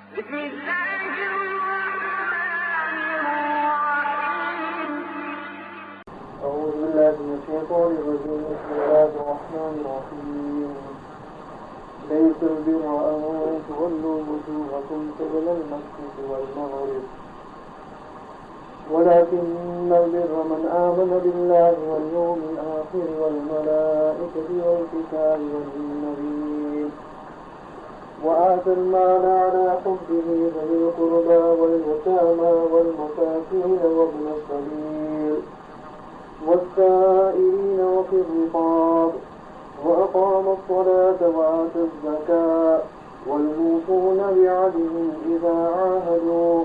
بسم الله الرحمن الرحيم. أعوذ بالله من الشيطان الرجيم. بسم الله الرحمن الرحيم. ليس البر أن تولوا وجوهكم قبل المشرق والمغرب ولكن البر من آمن بالله واليوم الآخر والملائكة والكتاب والنبيين وآتى المال على حبه ذوي القربى واليتامى والمساكين وابن السبيل والسائلين وفي الرقاب وأقام الصلاة وآتى الزكاة والموفون بعهدهم إذا عاهدوا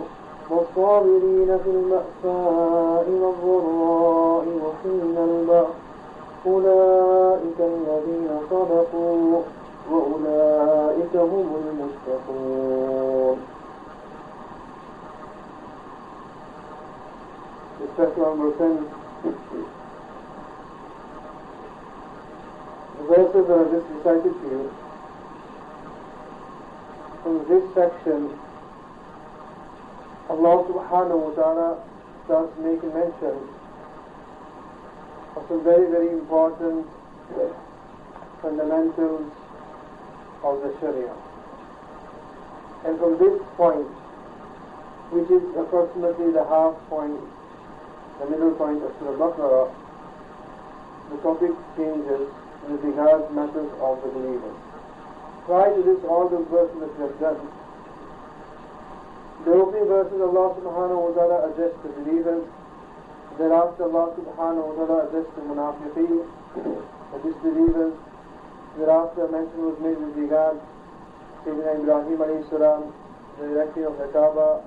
والصابرين في البأساء والضراء وحين البأس أولئك الذين صدقوا وأولئك هم المتقون. Respect number 10. The verses that I just recited to you, from this section, Allah subhanahu wa ta'ala starts making mention of some very, very important fundamentals of the Sharia. And from this point, which is approximately the half point, the middle point of Surah Baqara, the topic changes with regards matters of the believers. Prior to this, all the verses that we have done, the opening verses Allah subhanahu wa ta'ala addressed the believers. Thereafter Allah subhanahu wa ta'ala addressed the munafiqeen, the disbelievers. Thereafter mention was made with regard to Sayyidina Ibrahim alayhi salam, the erecting of the Kaaba,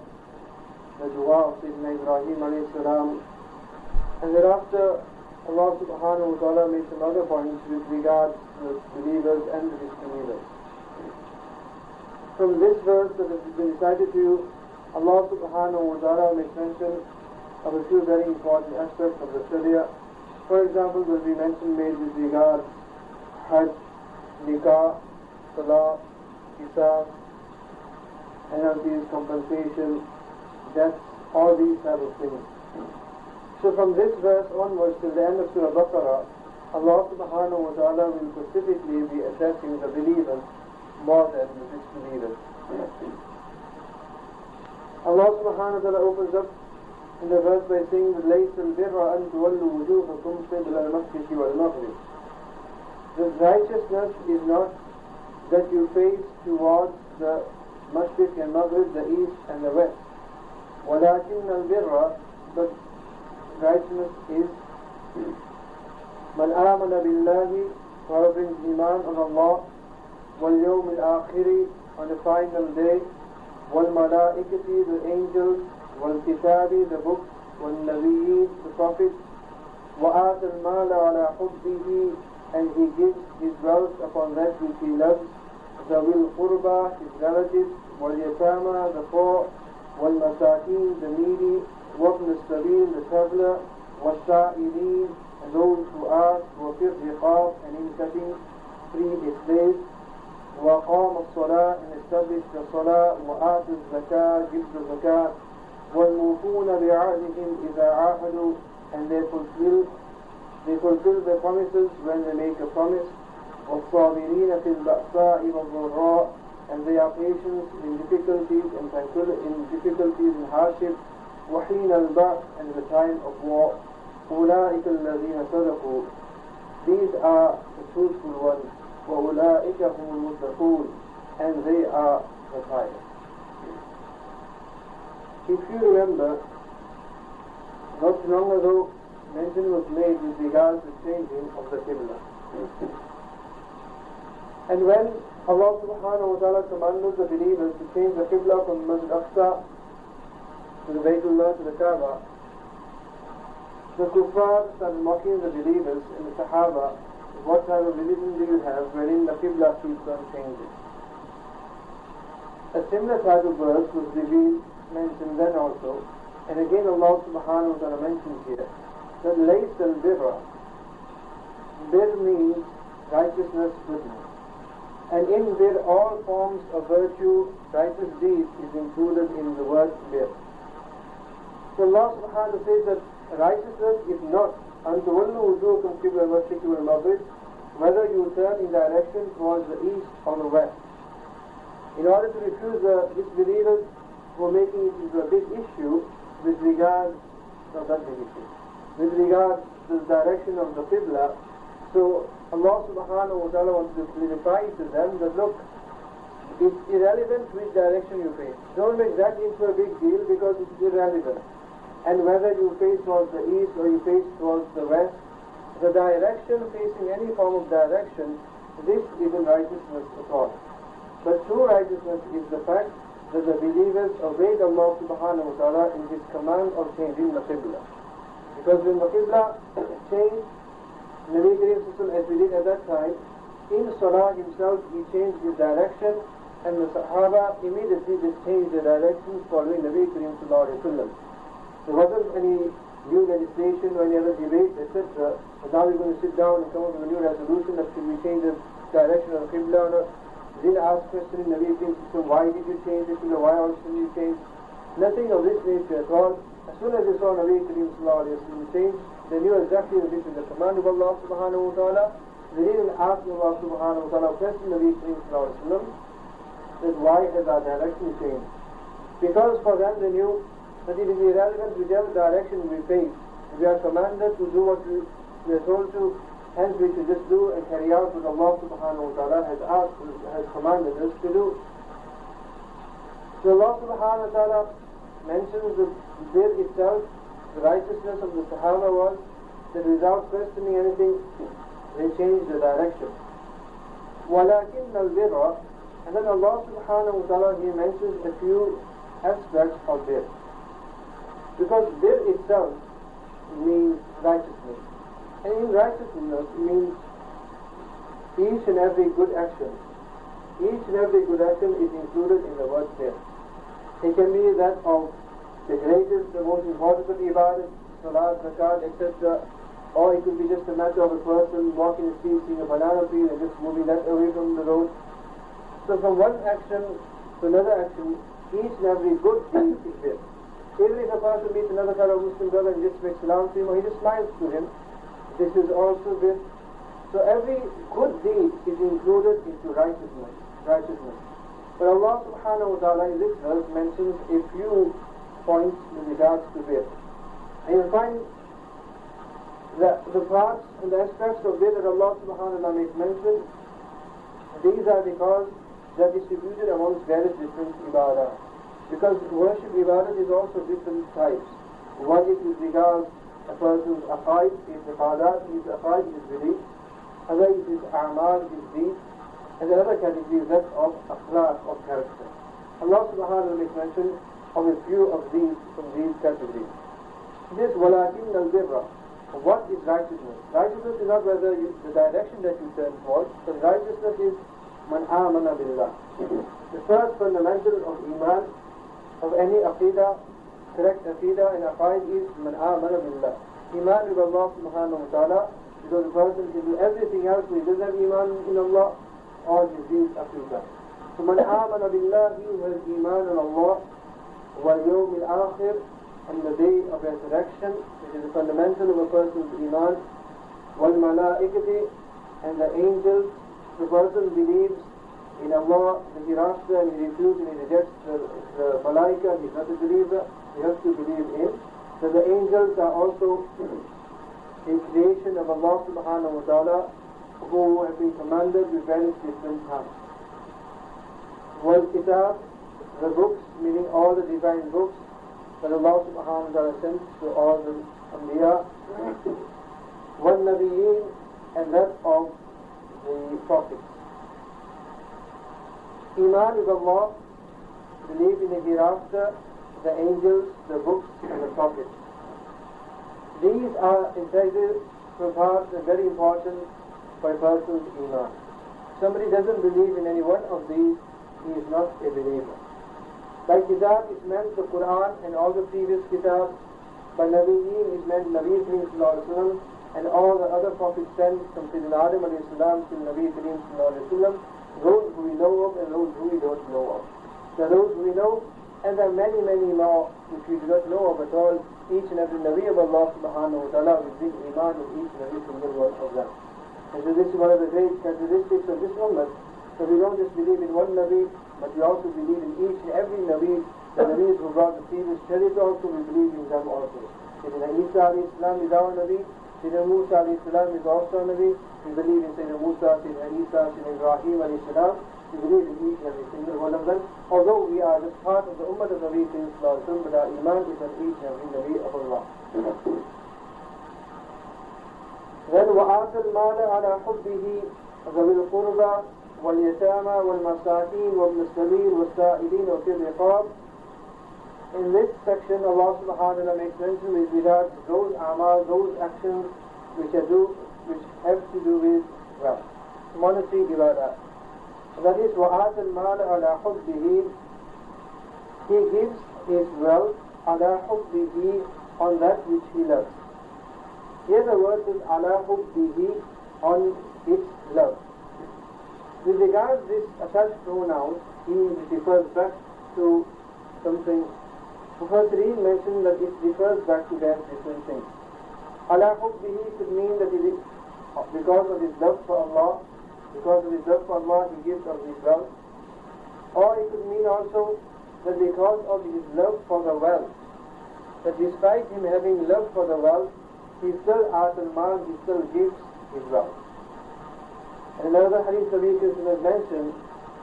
the dua of Sayyidina Ibrahim alayhi salam. And thereafter Allah subhanahu wa ta'ala made some other points with regard to the believers and the disbelievers. From this verse that has been recited to you, Allah subhanahu wa ta'ala makes mention of a few very important aspects of the Sharia. For example, there will be mention made with regard Hajj, Nikah, Salah, Hisab, penalties, compensation, debts, all these type of things. So from this verse onwards till the end of Surah Baqara, Allah subhanahu wa ta'ala will specifically be addressing the believers more than the disbelievers. Allah subhanahu wa ta'ala opens up in the verse by saying, لَيْسَ الْبِرَّ أَن تُوَلُّوا وُجُوهَكُمْ قِبْلَ الْمَشْرِقِ وَالْمَغْرِبِ. The righteousness is not that you face towards the Mashriq and Maghrib, the East and the West. وَلَكِنَّ الْبِرَّ, but righteousness is مَنْ آمَنَ بِاللَّهِ, whoever brings iman on Allah, وَالْيَوْمِ الْآخِرِ, on the final day, وَالْمَلَائِكَةِ, the angels, وَالْكِتَابِ, the books, وَالنَّبِيِّينَ, the prophets, وَآتَى الْمَالَ عَلَى حُبِّهِ, and he gives his wealth upon that which he loves, ذَوِي الْقُرْبَى, his relatives, وَالْيَتَامَى, the poor, وَالْمَسَاكِينَ, the needy, وَابْنَ السَّبِيلِ, the traveler, وَالسَّائِلِينَ, and those who ask, وَفِي الرِّقَابِ, and in cutting free his slaves, وَقَامَ الصَّلَاةِ, and established the salah, وَآتَ الزَّكَاةِ, gives the zakat, وَالْمُوفُونَ بِعَهْدِهِمْ إِذَا عَاهَدُوا, and they fulfill their promises when they make a promise, وَالصَّابِرِينَ فِي الْبَأْسَاءِ وَالضَّرَّاءِ, and they are patient in difficulties and difficulties and hardship, وَحِينَ الْبَأْسِ, and the time of war. أُولَٰئِكَ الَّذِينَ صَدَقُوا, these are the truthful ones. وَأُولَٰئِكَ هُمُ الْمُتَّقُونَ, and they are the pious. If you remember, not long ago, mention was made with regard to changing of the Qibla. And when Allah subhanahu wa ta'ala commanded the believers to change the Qibla from Masjid Aqsa to the Baytullah, to the Kaaba, the kuffar started mocking the believers and the Sahaba. What type of religion do you have wherein the Qibla keeps on changing? A similar type of verse was revealed, mentioned then also, and again Allah subhanahu wa ta'ala mentions here that لَيْسَ الْبِرَّ, bir means righteousness, goodness. And in bir, all forms of virtue, righteous deed is included in the word bir. So Allah subhanahu wa ta'ala says that righteousness is not أَن تُوَلُّوا وُجُوهَكُمْ قِبْلَ الْمَشْرِقِ وَالْمَغْرِبِ, whether you turn in direction towards the east or the west. In order to refuse the disbelievers who are making it into a big issue with regard, not that big issue, with regard to the direction of the Qibla, so Allah subhanahu wa ta'ala wants to clarify to them that look, it's irrelevant which direction you face. Don't make that into a big deal because it's irrelevant. And whether you face towards the east or you face towards the west, the direction facing any form of direction, this isn't righteousness at all. But true righteousness is the fact that the believers obeyed Allah subhanahu wa ta'ala in His command of changing the Qibla. Because when the Qibla changed, Nabi Kareem as we did at that time, in Salah himself he changed his direction, and the Sahaba immediately just changed their direction following Nabi Kareem sallallahu alayhi wa sallam. There wasn't any new legislation or any other debate, etc. But now we're going to sit down and come up with a new resolution that should we change the direction of the Qibla or not. They didn't ask questioning Nabi Kareem, so why did you change it? Why else did you change? Nothing of this nature at all. As soon as they saw Nabi Kareem sallallahu alayhi wa sallam change, they knew exactly that this is the command of Allah subhanahu wa ta'ala. They didn't ask Allah subhanahu wa ta'ala question Nabi Kareem sallallahu alayhi wa sallam that why has our direction changed? Because for them they knew that it is irrelevant whichever direction we face. We are commanded to do what we are told to, hence we should just do and carry out what Allah subhanahu wa ta'ala has commanded us to do. So Allah subhanahu wa ta'ala mentions that there itself, the righteousness of the Sahaba was that without questioning anything, they changed the direction. وَلَكِنَّ الْبِرَّ, and then Allah subhanahu wa ta'ala, He mentions a few aspects of bir. Because bir itself means righteousness. And in righteousness means each and every good action. Each and every good action is included in the word bir. It can be that of the greatest, the most important of ibadah, salat, zakat, etc. Or it could be just a matter of a person walking the street, seeing a banana tree and just moving that away from the road. So from one action to another action, each and every good deed is bir. Even if a person meets another fellow Muslim brother and just makes salam to him, or he just smiles to him, this is also bir. So every good deed is included into righteousness. But Allah subhanahu wa ta'ala in this verse mentions a few points with regards to bir. And you'll find that the parts and the aspects of bir that Allah subhanahu wa ta'ala makes mention, these are because they are distributed amongst various different ibadah. Because worship ibadah is also different types. One is with regards a person's aqaid, his ibadat, his aqaid, his belief. Other is his a'mal, his deeds. And the other category is that of akhlaq, of character. Allah subhanahu wa ta'ala makes mention of a few of these from these categories. This walakin al-birra. What is righteousness? Righteousness is not whether the direction that you turn towards, but righteousness is man amana billah. The first fundamental of iman, of any aqidah, correct aqidah and aqaid is man amana billah. Iman with Allah subhanahu wa ta'ala, because the person can do everything else, but he doesn't have iman in Allah, all his deeds aqidah. So man amana billah, he who has iman in Allah, wal yawm al-akhir, and the day of resurrection, which is the fundamental of a person's iman, wal malaikati, and the angels. The person believes in Allah, the hereafter, and he refuses and he rejects the malaika, he is not a believer, he has to believe in. So the angels are also a creation of Allah subhanahu wa ta'ala, who have been commanded with various different tasks. Wal kitab, the books, meaning all the divine books that Allah subhanahu wa ta'ala sent to all the Anbiya. Wal nabiyyin, and that of the prophets. Iman with Allah, believe in the hereafter, the angels, the books, and the prophets. These are integral parts and very important for a person's iman. Somebody doesn't believe in any one of these, he is not a believer. By kitab is meant the Quran and all the previous kitabs. By nabiyyin is meant Nabi Kareem sallallahu alayhi wa sallam and all the other prophets sent from Sayyidina Adam alayhi salam to Nabi Kareem sallallahu alayhi wa sallam. those who we know of and those who we don't know of. There are those who we know, and there are many, many more which we do not know of at all. Each and every Nabi of Allah subhanahu wa ta'ala will bring iman with each and every single one of them. And so this is one of the great characteristics of this ummah, that we don't just believe in one Nabi, but we also believe in each and every Nabi. The Nabis who brought the previous Shariat also, we believe in them also. Sayyidina Isa alayhi salam is our Nabi, Sayyidina Musa alayhi salam is also a Nabi. We believe in Sayyidina Musa, Sayyidina Isa, Sayyidina Ibrahim alayhi salam. We believe in each and every single one of them. Although we are just part of the ummah of Nabi sallallahu alayhi wa sallam, but our iman is on each and every Nabi of Allah. Then وَآتَ الْمَالَ عَلَى حُبِّهِ ذَوِي الْقُرْبَى وَالْيَتَامَى وَالْمَسَاكِينِ وَابْنِ السَّبِيلِ وَالسَّائِلِينَ وَفِي الرِّقَابِ. In this section, Allah subhanahu wa ta'ala makes mention with regards to those amal, those actions which have to do with wealth, monetary ibadah. That is, وَآتَ الْمَالَ عَلَى حُبِّهِ. He gives his wealth عَلَى حُبِّهِ, on that which he loves. Here the word is عَلَى حُبِّهِ, on its love. With regards to this attached pronoun, he refers back to something. Professor Reed mentioned that it refers back to that different things. عَلَى حُبِّهِ could mean that it is because of his love for Allah. Because of his love for Allah, he gives of his wealth. Or it could mean also that because of his love for the wealth, that despite him having love for the wealth, he still al-mal, he still gives his wealth. And another hadith of has mentioned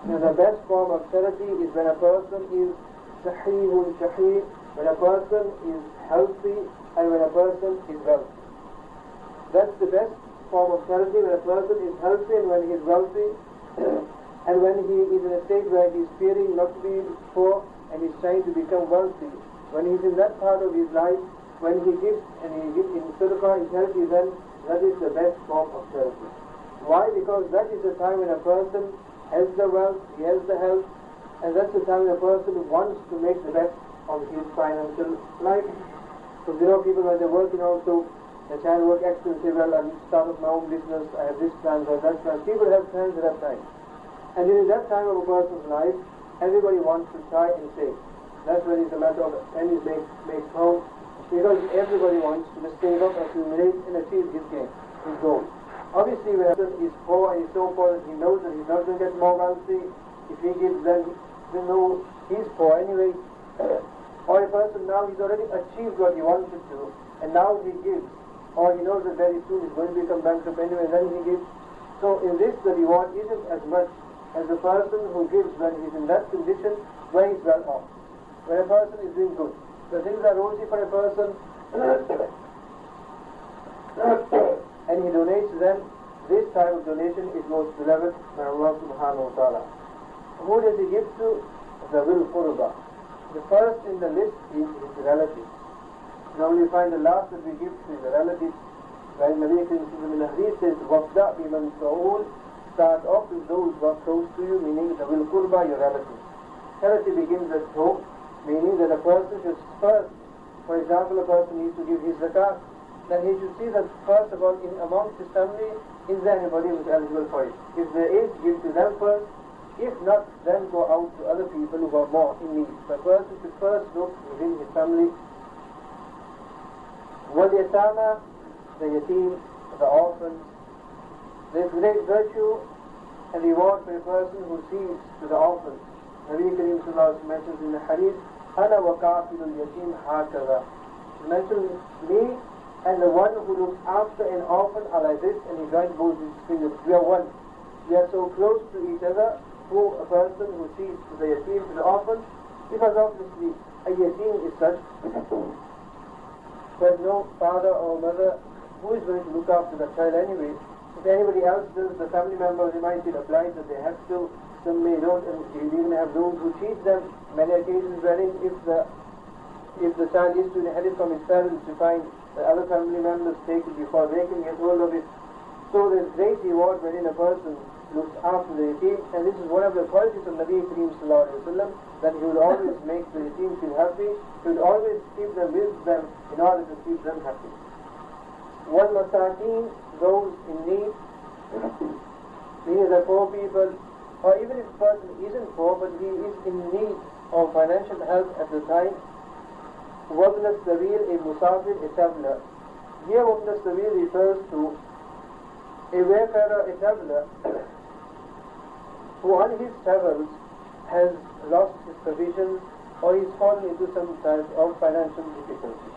that the best form of charity is when a person is sahihun shahih, when a person is healthy and when a person is wealthy. That's the best form of charity, when a person is healthy and when he is wealthy, and when he is in a state where he is fearing not to be poor and is trying to become wealthy. When he is in that part of his life, when he gives and he gives in sadaqah, in charity, then that is the best form of charity. Why? Because that is the time when a person has the wealth, he has the health, and that's the time when a person wants to make the best of his financial life. So people when they're working also, they try to work excellently well. I need to start up my own business, I have this plan, I have that plan. People have plans at that time. And during that time of a person's life, everybody wants to try and save. That's when it's a matter of pennies makes pounds, because everybody wants to save up, accumulate, and achieve his goal. Obviously, when a person is poor and he's so poor that he knows that he's not going to get more wealthy, if he gives, then we know he's poor anyway. Or a person now, he's already achieved what he wanted to, and now he gives. Or he knows that very soon he's going to become bankrupt anyway, then he gives. So in this, the reward isn't as much as the person who gives when he's in that condition, where he's well off. When a person is doing good. So things are rosy for a person, and he donates to them. This type of donation is most beloved by Allah subhanahu wa ta'ala. Who does he give to? Zawil Qurba. The first in the list is his relatives. Normally you find the last that we give to the relatives. Right? Nabi in the hadith says, وَابْدَأْ بِمَنْ تَعُولُ. Start off with those who are close to you, meaning the will qurba, your relatives. Charity begins at home, meaning that a person should first, for example, a person needs to give his zakat, then he should see that first of all, amongst his family, is there anybody who is eligible for it? If there is, give to them first. If not, then go out to other people who are more in need. So a person should first look within his family. وَالْيَتَامَى, the yatim, the orphans. There is great virtue and reward for a person who sees to the orphans. Nabi Kareem Sallallahu Alaihi Wasallam mentions in the hadith, أَنَا وَكَافِلُ الْيَتِيمِ هَكَذَا. He mentions me and the one who looks after an orphan are like this, and he joins both his fingers. We are one. We are so close to each other, who a person who sees to the yatim, to the orphan, because obviously a yatim is such there's no father or mother who is going to look after the child anyway. If anybody else does, the family members, they might feel obliged that they have to. Some may don't, and you even have those who cheat them. Many occasions wherein if the child is to inherit from his parents, you find that other family members take it before they can get hold of it. So there's great reward wherein a person looks after the yatim, and this is one of the qualities of Nabi Kareem Sallallahu Alaihi Wasallam, that he would always make the yatim feel happy. He would always keep them with them in order to keep them happy. وَالْمَسَاكِينَ, those in need, meaning the poor people, or even if a person isn't poor but he is in need of financial help at the time, وَابْنَ السَّبِيلِ a musafir, a traveler. Here وَابْنَ السَّبِيلِ refers to a wayfarer, a traveler, who on his travels has lost his provisions or he's fallen into some type of financial difficulty.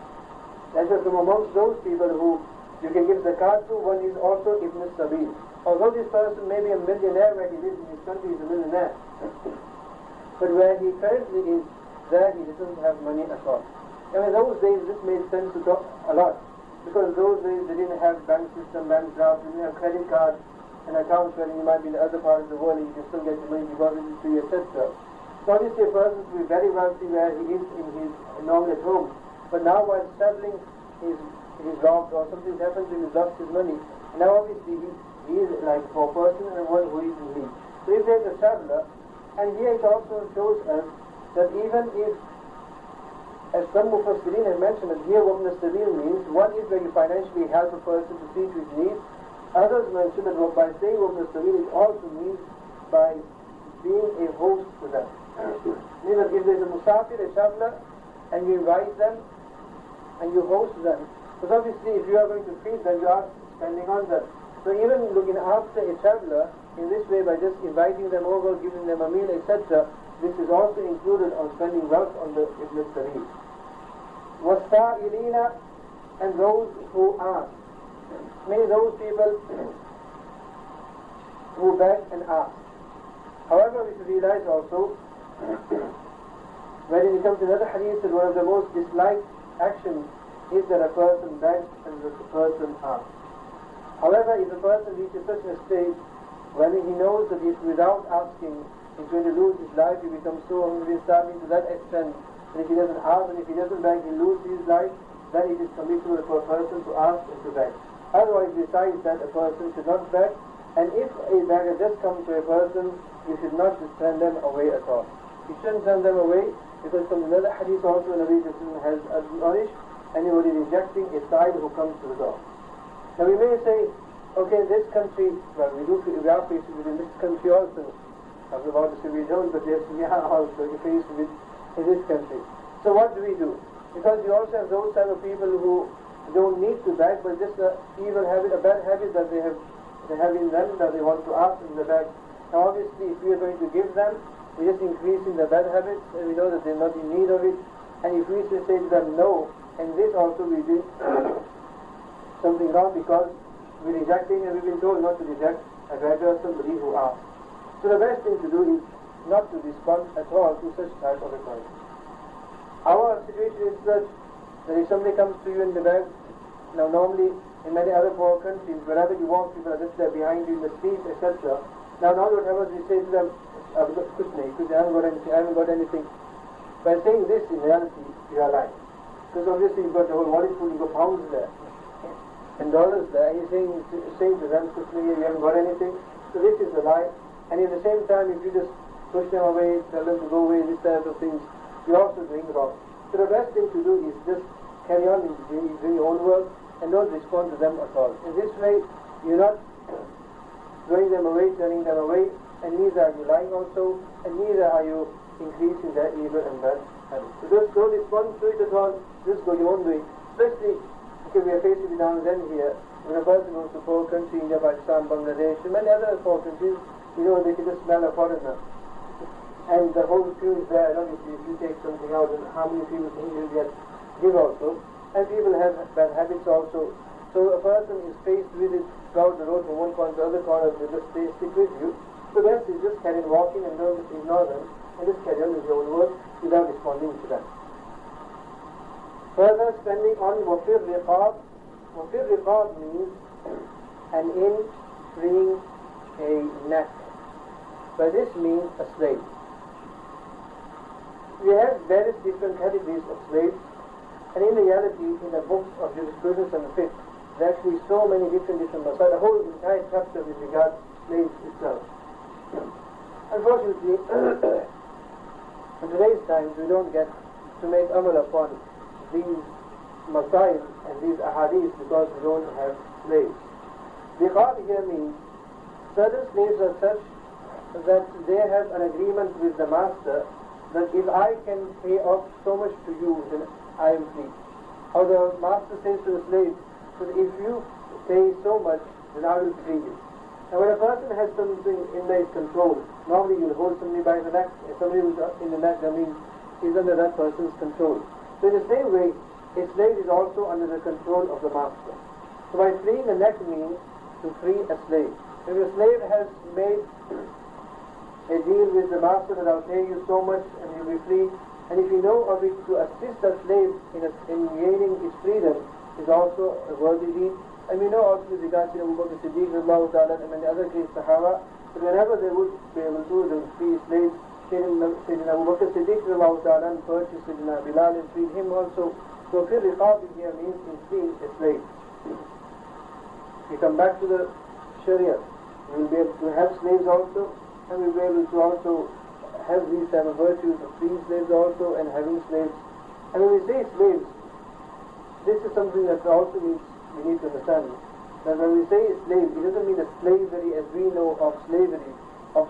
And so from amongst those people who you can give zakat to, one is also Ibn Sabil. Although this person may be a millionaire where he lives in his country, he's a millionaire. But where he currently is, there he doesn't have money at all. And in those days this made sense to talk a lot. Because in those days they didn't have bank system, bank drafts, they didn't have credit cards and accounts where you might be in the other part of the world and you can still get your money deposited to you, etc. So obviously a person will be very wealthy where he is in his normal at home. But now while traveling, he's robbed or something happens and he's lost his money. And now obviously he is like a poor person and one who is in need. So if there's a traveler, and here it also shows us that even if, as some Mufassirin have mentioned, that here what Nastabil means, one is where you financially help a person to see to his needs. Others mention that by saying what Nastabil, it also means by being a host to them. Meaning that if there's a musafir, a traveler, and you invite them, and you host them, because obviously if you are going to feed them, you are spending on them. So even looking after a traveler in this way, by just inviting them over, giving them a meal, etc., this is also included on spending wealth on the Ibn Sabil. وَالسَّائِلِينَ, and those who ask. Meaning those people who beg and ask. However, we should realize also, when it comes to another hadith, that one of the most disliked actions is that a person begs and that a person asks. However, if a person reaches such a state when he knows that if without asking he's going to lose his life, he becomes so hungry, starving to that extent, that if he doesn't ask and if he doesn't beg, he'll lose his life, then it is permissible for a person to ask and to beg. Otherwise, besides that, a person should not beg, and if a beggar does come to a person, you should not just send them away at all. You shouldn't send them away, because from another hadith also, Nabi has admonished anybody rejecting a side who comes to the door. Now we may say, okay, this country, well, we are faced with in this country also. I was about to say we don't, but yes, we are also faced with in this country. So what do we do? Because we also have those type of people who don't need to beg, but just an evil habit, a bad habit that they have in them, that they want to ask in the beg. Now obviously, if we are going to give them, we're just increasing their bad habits, and we know that they're not in need of it. And if we say to them no, and this also we do something wrong, because we're rejecting, and we've been told not to reject a beggar, somebody who asks. So the best thing to do is not to respond at all to such type of request. Our situation is such that if somebody comes to you in the beg, now normally in many other poor countries, wherever you walk, people are just there behind you in the streets, etc. Now what happens, we say to them, I haven't got anything. By saying this, in reality, you are lying. Because obviously you've got the whole wallet full, you've got pounds there, and dollars there, and you're saying to them, you haven't got anything. So this is a lie. And at the same time, if you just push them away, tell them to go away, this type of things, you're also doing wrong. So the best thing to do is just carry on doing your own work and don't respond to them at all. In this way, you're not throwing them away, turning them away, and neither are you lying also, and neither are you increasing their evil and bad habits. So just don't respond to it at all, just go your own way. Especially, because we are facing it now and then here, when a person goes to poor country, India, Pakistan, Bangladesh, and many other poor countries, you know, they can just smell a foreigner. And the whole queue is there, obviously, if you take something out, and how many people think you'll give also. And people have bad habits also. So a person is faced with it throughout the road from one corner to the other corner, they just stick with you. So best is just carry on walking and don't just ignore them, and just carry on with your own work without responding to them. Further, spending on wafir riqab. Wafir riqab means an in freeing a neck. By this means a slave. We have various different categories of slaves, and in reality, in the books of jurisprudence and fiqh, there are actually so many different masail, a whole entire chapter with regard to slaves itself. Unfortunately, in today's times, we don't get to make amal upon these masail and these ahadith because we don't have slaves. Riqab here means certain slaves are such that they have an agreement with the master that if I can pay off so much to you, then I am free. Or the master says to the slave that if you pay so much, then I will free you. And when a person has something in his control, normally you'll hold somebody by the neck. If somebody who's in the neck, that means he's under that person's control. So in the same way, a slave is also under the control of the master. So by freeing the neck means to free a slave. If a slave has made a deal with the master that I'll pay you so much and he'll be free, and if you know of it, to assist the slave in gaining his freedom is also a worthy deed. And we know also with regards to Abu Bakr Siddiq and the other great Sahaba, that whenever they would be able to, they would free slaves. Sayyidina Abu Bakr Siddiq purchased Sayyidina Bilal and freed him also. So fir riqab here means in freeing a slave. We come back to the Sharia. We will be able to have slaves also, and we will be able to also have these type of virtues of freeing slaves also and having slaves. And when we say slaves, this is something that also we need to understand. That when we say slave, it doesn't mean a slavery as we know of slaves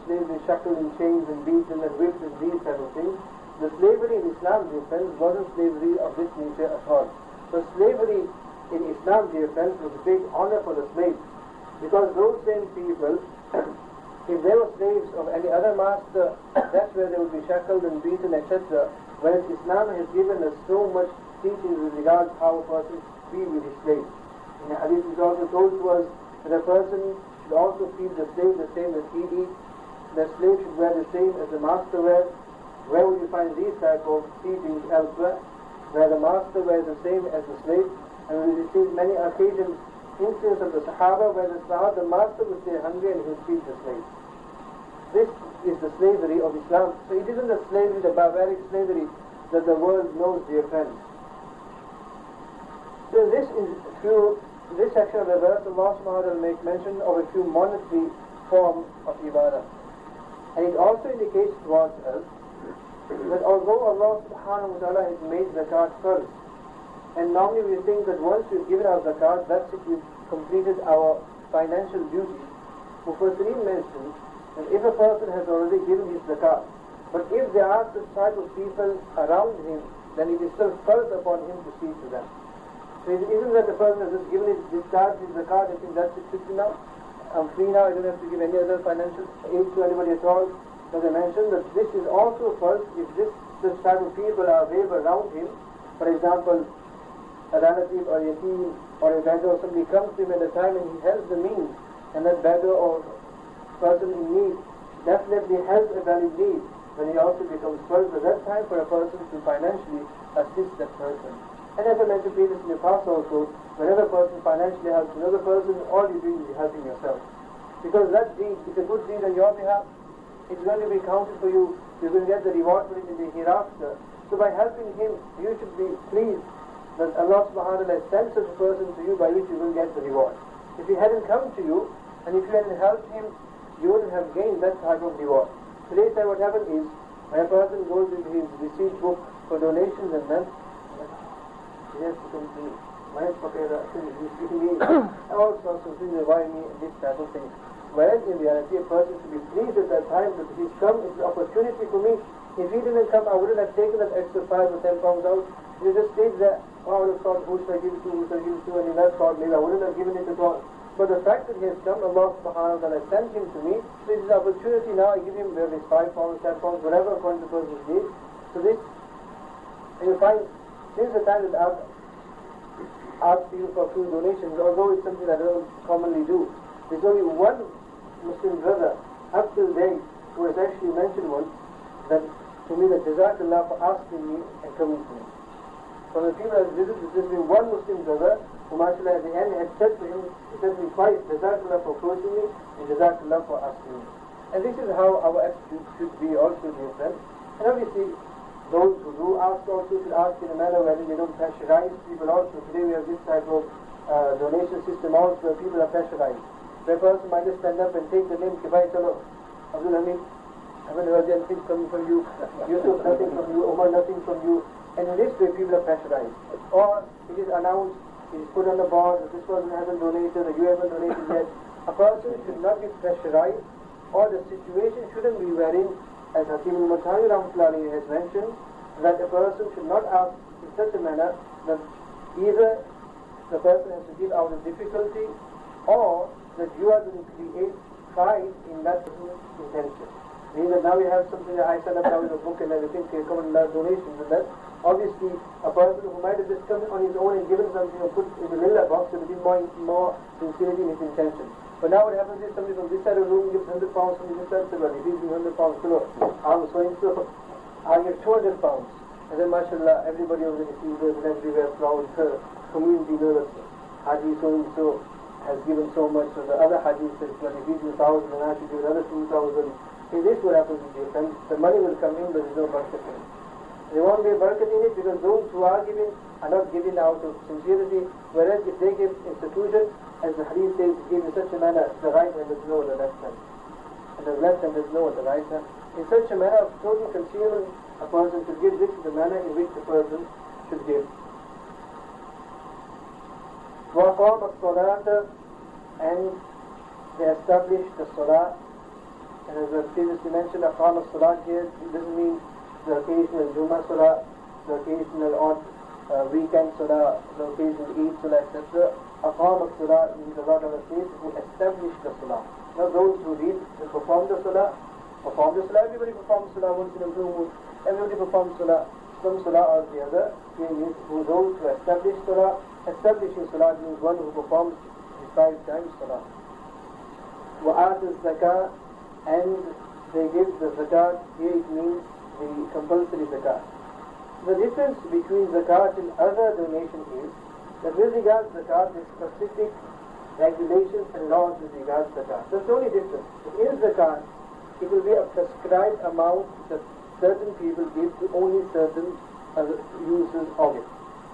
being shackled in chains and beaten and whipped and these type of things. The slavery in Islam, dear friends, wasn't slavery of this nature at all. So slavery in Islam, dear friends, was a big honor for the slave. Because those same people, if they were slaves of any other master, that's where they would be shackled and beaten, etc. Whereas Islam has given us so much teaching with regard to how a person should be with his slave. In the hadith is also told to us that a person should also feed the slave the same as he eats. The slave should wear the same as the master wears. Where would you find these type of teachings elsewhere? Where the master wears the same as the slave. And we receive many occasions, instances of the Sahaba where the master would stay hungry and he would feed the slave. This is the slavery of Islam. So it isn't the slavery, the barbaric slavery that the world knows, dear friends. So in this section of the verse, Allah subhanahu wa ta'ala makes mention of a few monetary forms of ibadah. And it also indicates towards us that although Allah subhanahu wa ta'ala has made zakat first, and normally we think that once we've given our zakat, that's it, we've completed our financial duty. Mufassirin mentioned that if a person has already given his zakat, but if there are such type of people around him, then it is still first upon him to see to them. So it isn't that the person has just given his discharge, his zakat, and think that's it, now. I'm free now, I don't have to give any other financial aid to anybody at all. As I mentioned, that this is also first, if this type of people are available around him, for example, a relative or a yatim or a beggar or somebody comes to him at a time and he has the means, and that beggar or person in need definitely has a valid need, then he also becomes first at that time for a person to financially assist that person. And as I mentioned previously in the past also, whenever a person financially helps another person, all you're doing is helping yourself. Because that deed is a good deed on your behalf, it's going to be counted for you, you're going to get the reward for it in the hereafter. So by helping him, you should be pleased that Allah subhanahu wa ta'ala sent such a person to you by which you will get the reward. If he hadn't come to you, and if you hadn't helped him, you wouldn't have gained that type of reward. Today's time what happens is, when a person goes into his receipt book for donations and then, he has to come to me. He's giving me all sorts of things, buying me this type of thing. Whereas in reality, a person should be pleased at that time that he's come, it's an opportunity for me. If he didn't come, I wouldn't have taken that extra 5 or 10 pounds out. You just stayed there. I would have thought, who should I give it to, who should I give it to, and in that thought, maybe I wouldn't have given it at all. But the fact that he has come, Allah subhanahu wa ta'ala sent him to me, so this is an opportunity now, I give him whether it's 5 pounds, 10 pounds, whatever according to the person's need. So this, and you find, since the time that I've asked people for food donations, although it's something that I don't commonly do, there's only one Muslim brother up till date who has actually mentioned once that to me that Jazakallah for asking me and coming to me. From the people that visited, there's been one Muslim brother who mashallah at the end had said to him, he said to me twice, Jazakallah for approaching me and Jazakallah for asking me. And this is how our attitude should be also, dear friends. And obviously those who do ask also should ask in a manner where they don't pressurize people also. Today we have this type of donation system also where people are pressurized. Where a person might just stand up and take the name, Kibai Chalo, Abdul Hamid, I haven't heard anything coming from you, Yusuf nothing from you, Omar nothing from you. And in this way people are pressurized. Or it is announced, it is put on the board that this person hasn't donated or you haven't donated yet. A person should not be pressurized or the situation shouldn't be wherein, as Hakim al-Matawi Rahmatullahi has mentioned, that a person should not ask in such a manner that either the person has to give out of difficulty or that you are going to create pride in that person's intention. Meaning that now we have something that I set up now in a book and everything, can come and learn donations and that. Obviously, a person who might have just come on his own and given something or put in the little box, there will be more sincerity in his intention. But now what happens is somebody from this side of the room gives 100 pounds, from this side of the room, he gives me 100 pounds, so I'm so and so, I give 200 pounds. And then mashallah, everybody over the receivers and everywhere proud, her community knows that Haji so and so has given so much, so the other Haji says, well, if he gives 1,000 and I should give another 2,000. In this what happens with you, the money will come in, but there is no barakat in it. There won't be a barakat in it because those who are giving are not giving out of sincerity, whereas if they give in seclusion, as the hadith says, give in such a manner, the right hand does know the left hand, and the left hand does know the right hand. In such a manner of total concealment, a person should give. This is the manner in which the person should give. وَقَامَ الصَّلَاةَ, and they established the salah. And as I previously mentioned, aqam as-salat here, it doesn't mean the occasional Jummah salah, the occasional odd weekend salah, the occasional Eid salah, etc. Aqam as-salat means Allah Ta'ala says who established the salah. Now those who read, who perform the salah, everybody performs salah once in a blue moon, everybody performs salah, some salah or the other. Here means who those who establish salah. Establishing salah means one who performs the 5 times salah. وَآتَ الزَّكَاةِ, and they give the zakat. Here it means the compulsory zakat. The difference between zakat and other donation is that with regards to zakat, there is specific regulations and laws with regards to zakat. That's the only difference. In zakat, it will be a prescribed amount that certain people give to only certain users of it.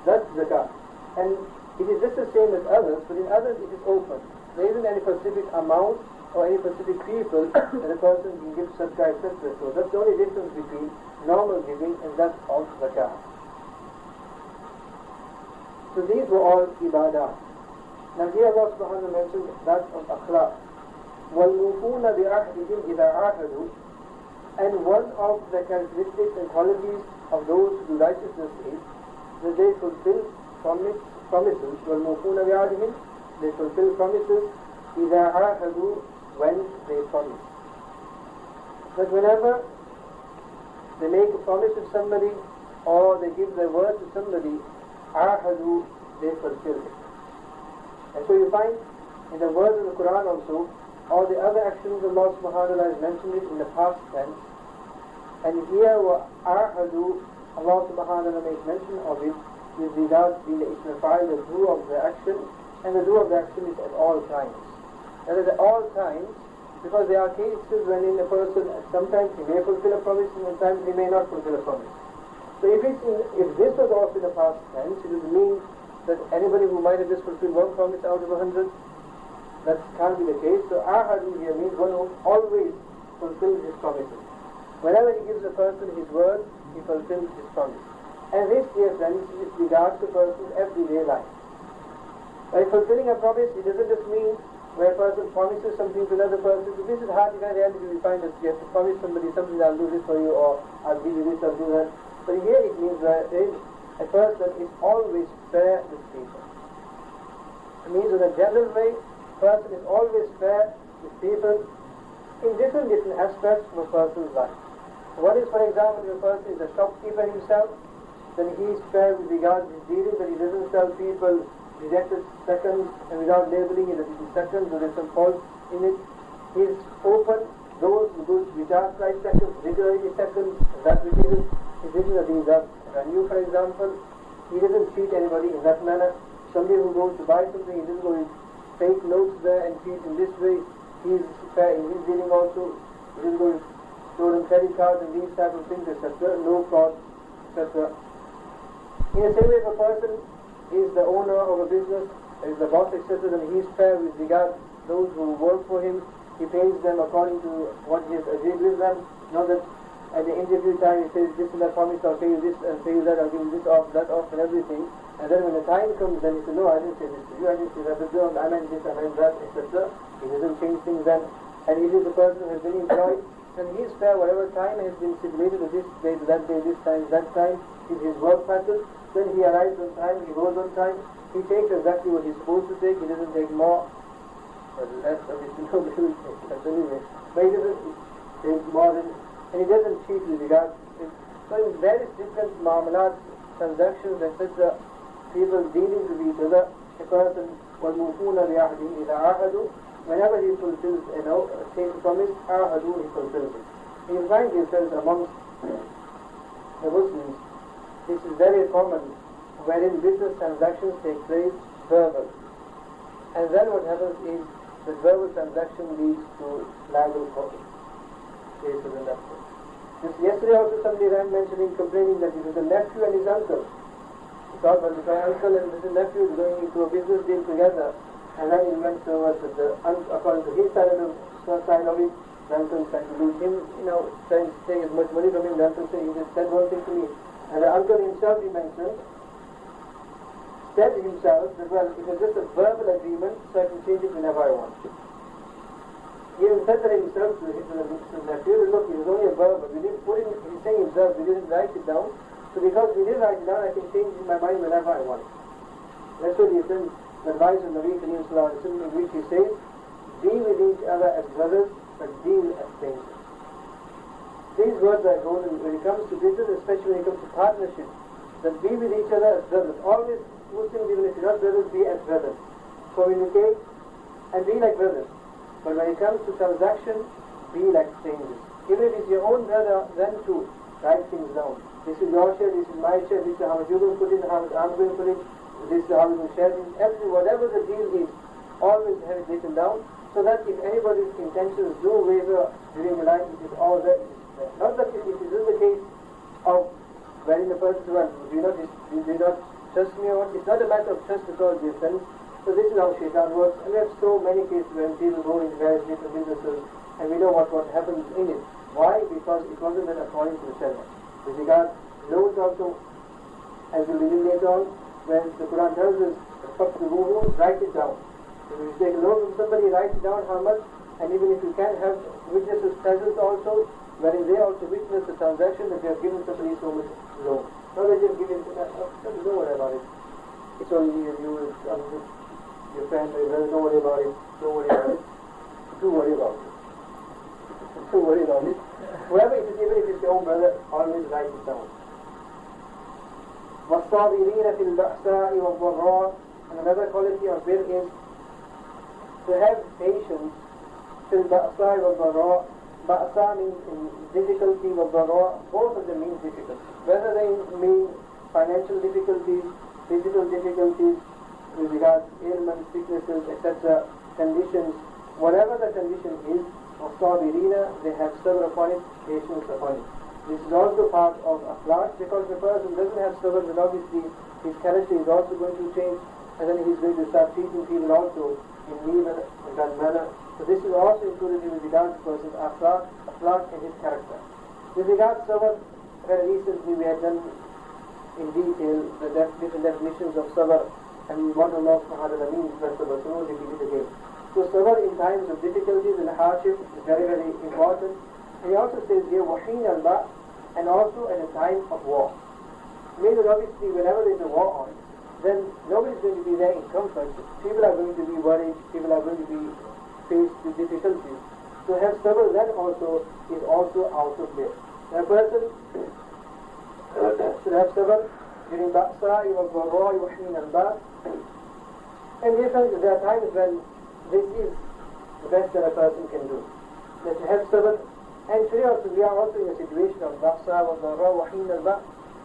That's zakat. And it is just the same as others, but in others it is open. There isn't any specific amount or any specific people that a person can give sadaqah, etc. So that's the only difference between normal giving and that of zakat. So these were all ibadah. Now here Allah subhanahu wa ta'ala mentioned that of akhlaq. وَالْمُوفُونَ بِعَهْدِهِمْ إِذَا عَاهَدُوا, and one of the characteristics and qualities of those who do righteousness is that they fulfill promises. وَالْمُوفُونَ بِعَهْدِهِمْ, they fulfill promises إِذَا عَاهَدُوا, when they promise. But whenever they make a promise to somebody or they give their word to somebody, ahadu, they fulfill it. And so you find in the words of the Quran also, all the other actions Allah subhanahu wa ta'ala has mentioned it in the past tense. And here ahadu, Allah subhanahu wa ta'ala makes mention of it with regard to the ismifai, the do of the action, and the do of the action is at all times. That is at all times, because there are cases when in a person, sometimes he may fulfill a promise and sometimes he may not fulfill a promise. So if this was also in the past tense, it would mean that anybody who might have just fulfilled one promise out of 100, that can't be the case. So ahadu here means one who always fulfills his promises. Whenever he gives a person his word, he fulfills his promise. And this, dear friends, is regards to a person's everyday life. By fulfilling a promise, it doesn't just mean where a person promises something to another person. So this is hard in reality. We find that you have to promise somebody something, I'll do this for you, or I'll give you this, I'll do that. But here it means that a person is always fair with people. It means in a general way, a person is always fair with people in different aspects of a person's life. What is, for example, if a person is a shopkeeper himself, then he is fair with regard to his dealing, that he doesn't sell people rejected seconds and without labeling it that it is seconds or there's some fault in it. He is open, those goods which are price seconds, regularly seconds, that which isn't, he isn't a thing that. And you, for example, he doesn't treat anybody in that manner. Somebody who goes to buy something, he doesn't go with fake notes there and treat in this way. He is fair in his dealing also. He doesn't go with stolen credit cards and these type of things, etc. No fraud, etc. In the same way, if a person is the owner of a business, is the boss, etc., then he is fair with regard to those who work for him. He pays them according to what he has agreed with them. Not that at the interview time he says, this is I promise, I'll pay you this and pay you that, I'll give you this off, that off and everything. And then when the time comes, then he says, no, I didn't say this to you, I didn't say that, I meant this, I meant that, etc. He doesn't change things then. and he is the person who has been employed, and his fare, whatever time has been stipulated to this day, to that day, this time, that time, is his work pattern. Then he arrives on time, he goes on time, he takes exactly what he's supposed to take, he doesn't take more, or less, obviously nobody will take that anyway, but he doesn't take more than, and he doesn't cheat with regard to it. So in various different muamalat, transactions, etc., people dealing with each other, a person, وَالْمُوفُونَ بِعَهْدِهِمْ إِذَا عَاهَدُوا, whenever he fulfills a taken promise, عَاهَدُوا, he fulfills it. You find yourselves amongst the Muslims, this is very common, wherein business transactions take place verbal. And then what happens is the verbal transaction leads to libel cases and that sort. Just yesterday also somebody ran mentioning, complaining that it was a nephew and his uncle. He thought, well, if my uncle and his nephew is going into a business deal together, and then he went so much that according to his side of it, the uncle tried to lose him, trying to take as much money from him. The uncle said, he just said one thing to me. And the uncle himself, he mentioned, said himself that, well, it was just a verbal agreement, so I can change it whenever I want. He even said that himself to his nephew, look, it was only a verbal. We didn't put it, he's saying himself, we didn't write it down. So because we didn't write it down, I can change it in my mind whenever I want. That's what he said, the advice of Nabi Kareem Sallallahu Alaihi Wasallam, in which he says, deal with each other as brothers, but deal as strangers. These words are golden when it comes to business, especially when it comes to partnership. That be with each other as brothers. Always, Muslims, even if you're not brothers, be as brothers. Communicate and be like brothers. But when it comes to transaction, be like strangers. Even if it's your own brother, then too, write things down. This is your share, this is my share, this is how much you're going to put in, how much I'm going to put in, this is how we're going to share this. Everything, whatever the deal is, always have it written down, so that if anybody's intentions do waver during the night, it is all there. Not that it is the case of wherein the person says, well, do you not trust me or what? It's not a matter of trust because we are friends. So this is how shaitan works. And we have so many cases when people go into various different businesses and we know what happens in it. Why? Because it wasn't done according to the Sharia. With regard to loans also, as we'll read later on, when the Quran tells us, write it down. So if you take a loan from somebody, write it down how much, and even if you can have witnesses present also, wherein they also witness the transaction that they have given somebody so much loan. Not that you've given, don't worry about it. It's only you, your friend, your brother, don't worry about it. Don't worry about it. Do worry about it. Don't worry about it. Whoever it is, even if it's your own brother, always write it down. وَالصَّابِرِينَ فِي الْبَأْسَاءِ وَالضَّرَّاءِ. And another quality of bir is to have patience. فِي الْبَأْسَاءِ وَالضَّرَّاءِ. Ba'sa means difficulty, وَالضَّرَّاءِ. Both of them mean difficulty. Whether they mean financial difficulties, physical difficulties, with regard to ailments, sicknesses, etc., conditions, whatever the condition is, وَالصَّابِرِينَ, they have sabr upon it, patience upon it. This is also part of akhlaq, because the person doesn't have sabr, then obviously his character is also going to change, and then he's going to start treating people also in evil and that manner. So this is also included with regard to person's akhlaq and his character. With regard to sabr, very recently we had done in detail the different definitions of sabr and what Allah subhanahu wa ta'ala means by sabr, so we'll repeat it again. So sabr in times of difficulties and hardship is very, very important. And he also says here, وَحِينَ الْبَأْسِ, and also at a time of war. Means that obviously whenever there is a war on, then nobody is going to be there in comfort. People are going to be worried, people are going to be faced with difficulties. To have sabr then also is also out of there. A person should have sabr during ba'sa, وَالضَّرَّاءِ وَحِينَ الْبَأْسِ. And there are times when this is the best that a person can do. That to have sabr. And today also we are also in a situation of ba'sa, وَالضَّرَّاءِ وَحِينَ الْبَأْسِ.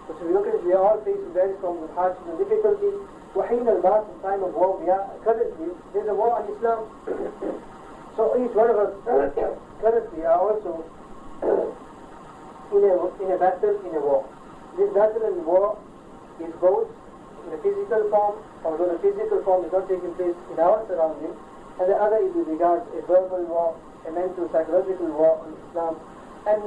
So if we look at it, we are all faced with various forms of hardship and difficulties. وَحِينَ الْبَأْسِ, in time of war, we are currently, there's a war on Islam. So each one of us currently are also in a battle, in a war. This battle and war is both in a physical form, although the physical form is not taking place in our surroundings, and the other is with regard to a verbal war, a mental, psychological war on Islam. And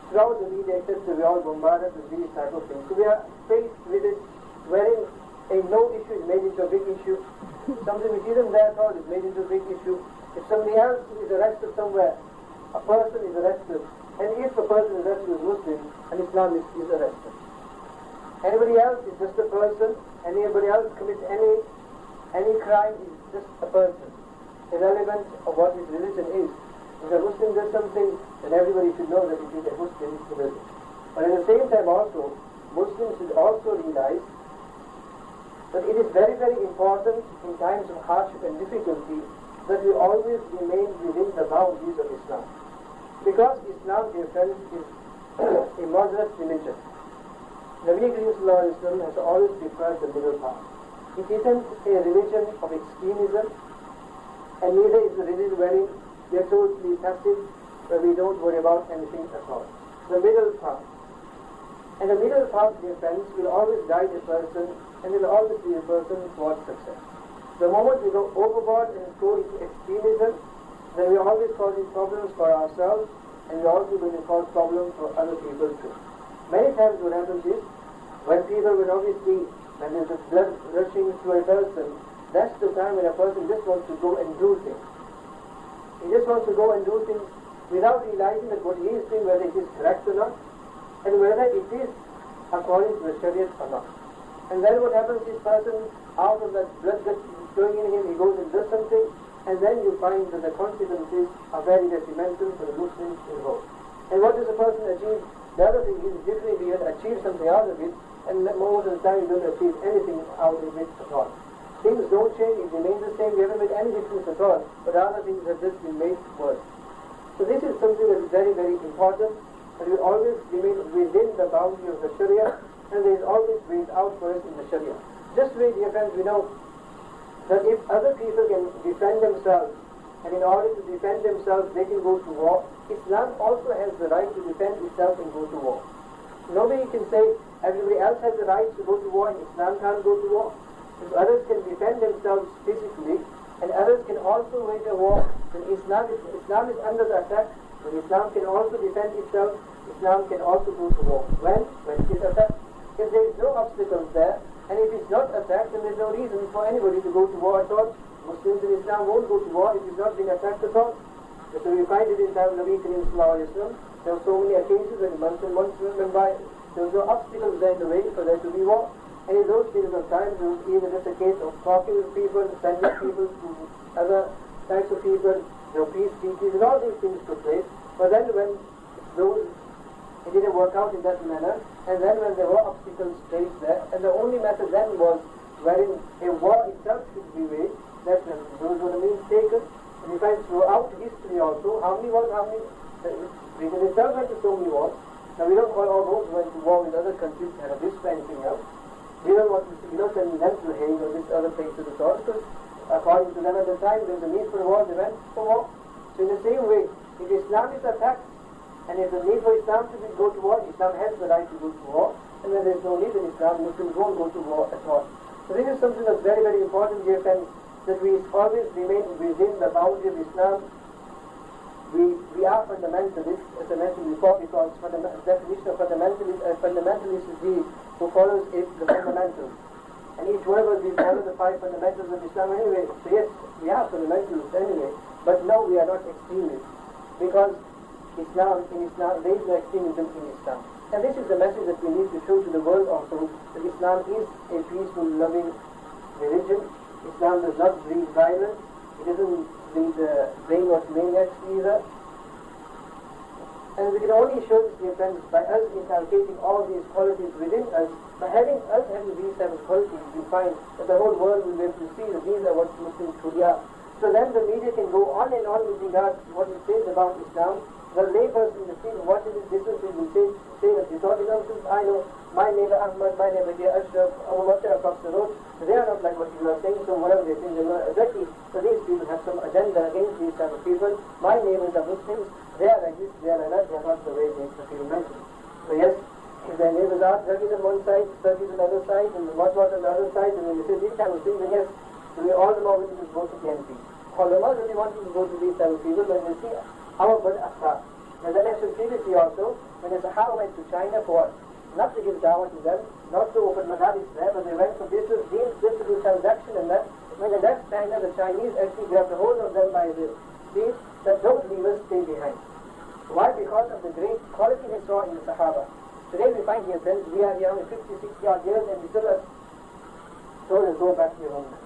throughout the media, etc., we are all bombarded with these type of things. So we are faced with it wherein no issue is made into a big issue. Some something which isn't there at all is made into a big issue. If somebody else is arrested somewhere, a person is arrested, and if a person is arrested as Muslim, an Islamist is arrested. Anybody else is just a person, anybody else commits any crime is just a person, irrelevant of what his religion is. If a Muslim does something, then everybody should know that it is a Muslim religion. But at the same time also, Muslims should also realize that it is very, very important in times of hardship and difficulty that we always remain within the boundaries of Islam. Because Islam, dear friends, is a moderate religion. Nabi Karim Sallallahu Alaihi Wasallam has always preferred the middle path. It isn't a religion of extremism, and neither is the religion wherein we are totally passive, where we don't worry about anything at all. The middle path. And the middle path, dear friends, will always guide a person, and will always be a person towards success. The moment we go overboard and go into extremism, then we are always causing problems for ourselves, and we are also going to cause problems for other people too. Many times what happens is, when people will obviously, when there's a blood rushing through a person, that's the time when a person just wants to go and do things. He just wants to go and do things without realizing that what he is doing, whether it is correct or not, and whether it is according to the Shariat or not. And then what happens, this person, out of that blood that's flowing in him, he goes and does something, and then you find that the consequences are very detrimental for the Muslims involved. And what does a person achieve? The other thing is, definitely you achieve something out of it, and most of the time you don't achieve anything out of it at all. Things don't change, it remains the same, we haven't made any difference at all, but other things have just been made worse. So this is something that is very, very important, that we always remain within the boundary of the Sharia, and there is always ways out for us in the Sharia. Just the way, dear friends, we know that if other people can defend themselves, and in order to defend themselves they can go to war, Islam also has the right to defend itself and go to war. Nobody can say everybody else has the right to go to war and Islam can't go to war. If others can defend themselves physically, and others can also wage a war, then Islam is under the attack, but Islam can also defend itself, Islam can also go to war. When it is attacked. If there is no obstacles there, and if it's not attacked, then there is no reason for anybody to go to war at all. Muslims in Islam won't go to war if it's not being attacked at all. So we find it in time of Nabi Karim Sallallahu Alaihi Wasallam. There were so many occasions when months and months went by, there was no obstacles there in the way for there to be war. And in those periods of time, there was either just a case of talking with people, sending people to other types of people, peace treaties, and all these things took place. But then when it didn't work out in that manner, and then when there were obstacles placed there, and the only method then was wherein a war itself should be waged, that those were the means taken. And you find throughout history also, how many wars, Britain itself went to so many wars. Now we don't call all those who went to war with other countries terrorists or anything else. We don't want to send them to Hague or this other places at all, because according to them at the time there was a need for a war, they went for war. So in the same way, if Islam is attacked, and if the need for Islam to go to war, Islam has the right to go to war, and when there is no need in Islam, Muslims won't go to war at all. So this is something that's very, very important, dear friends, that we always remain within the boundary of Islam. We are fundamentalists, as I mentioned before, because the definition of fundamentalist is he who follows the fundamentals. And each one of us, we follow the 5 fundamentals of Islam anyway. So yes, we are fundamentalists anyway, but no, we are not extremists, because in Islam, there is no extremism in Islam. And this is the message that we need to show to the world also, that Islam is a peaceful, loving religion. Islam does not breed violence, it doesn't breed brainwashed maniacs either. And we can only show this, dear friends, by us inculcating all these qualities within us. By having these type of qualities, we find that the whole world will be able to see that these are what Muslims truly are. So then the media can go on and on with regard to what it says about Islam. The layperson in the street watching this business will say that you thought I know my neighbor Ahmad, my neighbor here Ashraf, or whatever across the road. So they are not like what you are saying, so whatever they think, they are not exactly. So these people have some agenda against these type of people. My neighbors are Muslims, they are like this, they are like that, they are not the way they feel mentioned. So yes, if their neighbors are Turkish on one side, Turkish on the other side, and what on the other side, and when you say these type of things, then yes, so we all the more willing to go to PNP. All the more that we want to go to these type of people when they see our good akhlaq. As I mentioned previously also, when the Sahaba went to China for not to give dawah to them, not to open madaris there, but they went for business deals, just to do transaction and that, when the left-hander, the Chinese, actually grabbed a hold of them by the feet, that those believers stay behind. Why? Because of the great quality they saw in the Sahaba. Today we find ourselves, we are here only 50, 60 odd years, and we still are told to go back to your homeland.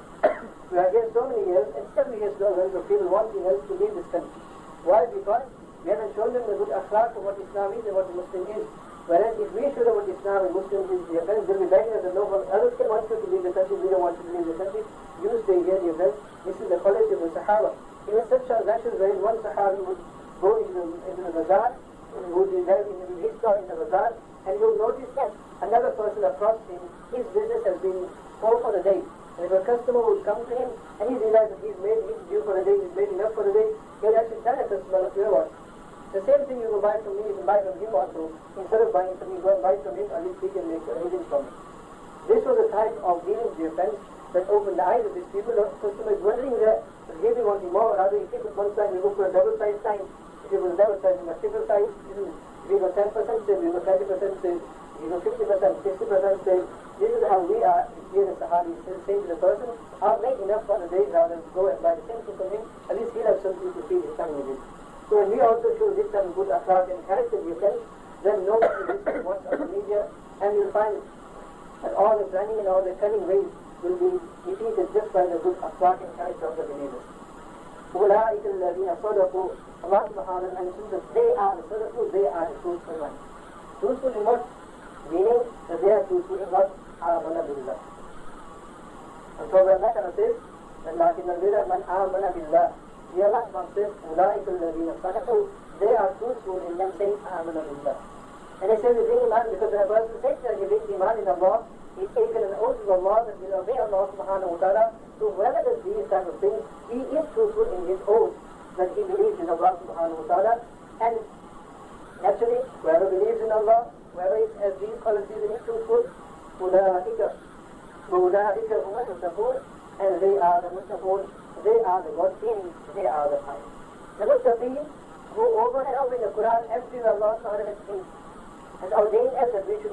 We are here so many years, and still we hear slogans of people wanting us to leave this country. Why? Because we haven't shown them the good akhlaq of what Islam is and what the Muslim is. Whereas if we show them what Islam and Muslims is, their friends will be begging us that no one others can want you to leave the country, we don't want you to leave the country. You stay here, dear friends. This is the quality of the Sahaba. Even such transactions wherein one Sahabi would go into the bazaar, he would be there in his store in the bazaar, and you will notice that another person across him, his business has been full for the day. And if a customer would come to him and he realizes that he's due for the day, he's made enough for the day, he would actually tell a customer, you know what, the same thing you will buy from me, you can buy from him also. Instead of buying from me, go and buy from him, at least he can make a living from it. This was the type of dealings, dear friends, that opened the eyes of these people. The customer is wondering that, but here we want more, rather if you put one sign, you go for a double size sign. If you put a double size, you must triple size. If you go 10% sale, you go 20% sale, you go 50%, 60% sale. This is how we are here in Sahabi, saying to the person, I'll make enough for the day rather than go and buy the same thing from him, at least he'll have something to feed his family with. So when we also show this kind of good akhlaq and character yourself, then no one will listen to what's on the media, and you'll find that all the planning and all the cunning ways will be defeated just by the good akhlaq and character of the believers. أولئك الذين صدقوا. Allah subhanahu wa ta'ala mentions that they are the sadaqah, they are the truthful ones. Truthful in what? Meaning that they are truthful in what? Amana billah. And so when Allah says, لكن البر من آمن بالله. Here Allah says, أولئك الذين صدقوا. They are truthful in them saying آمن بالله. And they say we bring iman because the person says that he brings iman in Allah. He's taken an oath of Allah that will obey Allah subhanahu wa ta'ala. So whoever does these type of things, he is truthful in his oath that he believes in Allah subhanahu wa ta'ala. And naturally, whoever believes in Allah, whoever has these qualities and is truthful, أولئك هم المتقون, and they are the muttaqun, they are the God-fearing, they are the pious. The muttaqin go over and over in the Quran everywhere Allah subhanahu wa ta'ala has ordained us that we should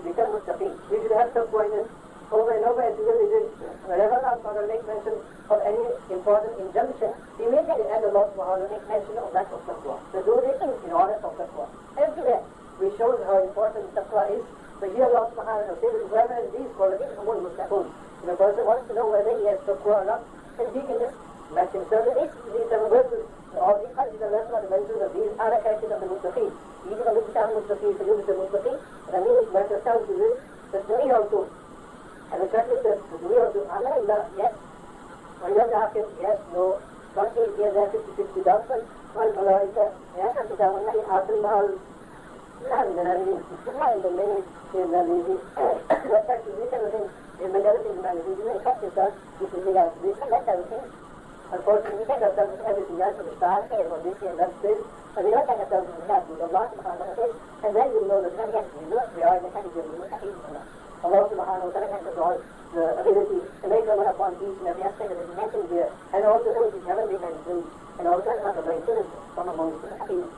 become muttaqin. We should have taqwa in us over and over, as we did. Whenever Allah subhanahu wa ta'ala makes mention of any important injunction, immediately at Allah subhanahu wa ta'ala makes mention of that of taqwa. So do this in order of taqwa. Everywhere we show how important taqwa is. So here Allah subhanahu wa ta'ala says, whoever has these qualities, humul muttaqun. If a person wants to know whether he has taqwa or not, then he can just match himself with these seven verses. All these hadiths are left on the mentions of these are the characters of the muttaqin. These are the muttaqin, for you is the muttaqin. And I mean, it matters down to this, that we also, and the church says, we also, Allah, yes. Or you have to ask him, yes, no. Some say he has 50,000. One malaika, yes, and the Wallahi, Abdul Mahal. And the many is the lazy. That's actually this everything. The majority of man is doing yourself, this is the answer. This and that everything. Unfortunately, we take ourselves with everything else from the start, and from this and that this. And we don't take ourselves with that, with Allah subhanahu wa ta'ala. And then we know that yes, we are in the category of Allah. Allah subhanahu wa ta'ala has all the ability to make them upon each and every aspect that is mentioned here, and also those which haven't been mentioned, and also not the very from amongst the happiness.